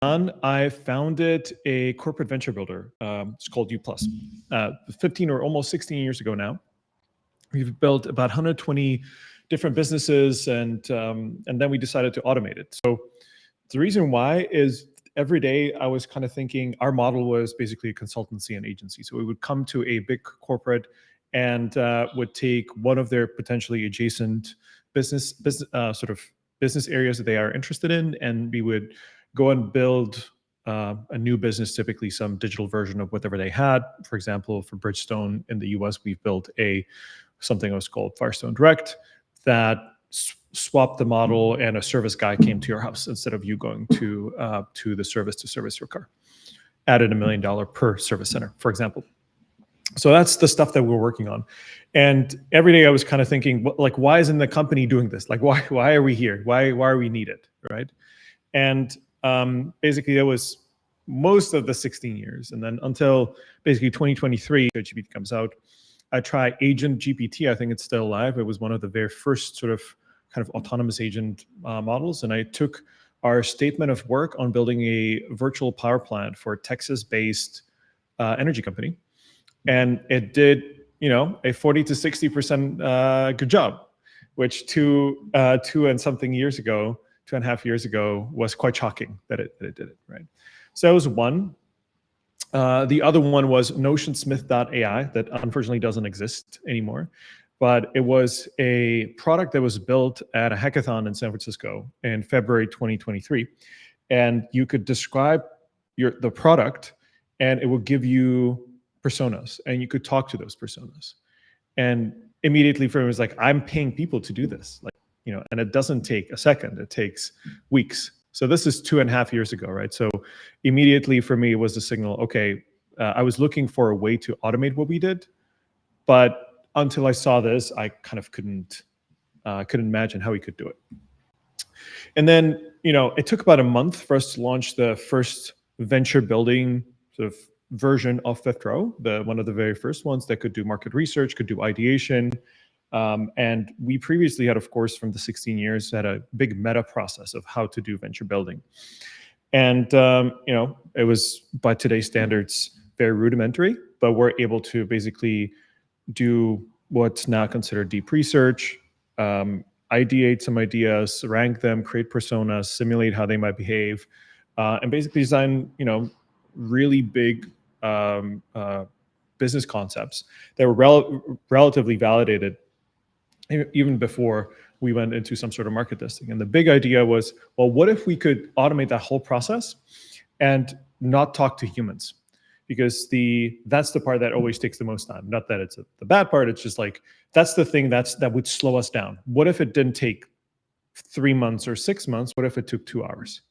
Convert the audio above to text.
I founded a corporate venture builder. It's called U+. 15 or almost 16 years ago now. We've built about 120 different businesses, and then we decided to automate it. So the reason why is every day I was kind of thinking our model was basically a consultancy and agency. So we would come to a big corporate and would take one of their potentially adjacent business areas that they are interested in, and we would go and build a new business, typically some digital version of whatever they had. For example, for Bridgestone in the US, we've built something that was called Firestone Direct that swapped the model, and a service guy came to your house instead of you going to the service to service your car. Added $1 million per service center, for example. So that's the stuff that we're working on. And every day I was kind of thinking, like, why isn't the company doing this? Like, why are we here? Why are we needed, right? And basically that was most of the 16 years. And then until basically 2023, GPT comes out, I tried Agent GPT. I think it's still alive. It was one of the very first sort of kind of autonomous agent models. And I took our statement of work on building a virtual power plant for a Texas-based energy company. And it did, a 40 to 60% good job, which two and something years ago, 2.5 years ago, was quite shocking that it did it, right? So that was one. The other one was notionsmith.ai that unfortunately doesn't exist anymore. But it was a product that was built at a hackathon in San Francisco in February 2023. And you could describe the product, and it would give you personas, and you could talk to those personas. And immediately for me, it was like, I'm paying people to do this. And it doesn't take a second, it takes weeks. So this is 2.5 years ago, right? So immediately for me, it was the signal, okay, I was looking for a way to automate what we did, but until I saw this, I kind of couldn't imagine how we could do it. And then, it took about a month for us to launch the first venture building sort of version of FifthRow, one of the very first ones that could do market research, could do ideation. And we previously had, of course, from the 16 years, had a big meta process of how to do venture building. And, it was, by today's standards, very rudimentary, but we're able to basically do what's now considered deep research, ideate some ideas, rank them, create personas, simulate how they might behave, and basically design, really big business concepts that were relatively validated even before we went into some sort of market testing. And the big idea was, well, what if we could automate that whole process and not talk to humans? Because that's the part that always takes the most time. Not that it's the bad part, it's just like, that's the thing that would slow us down. What if it didn't take 3 months or 6 months? What if it took 2 hours?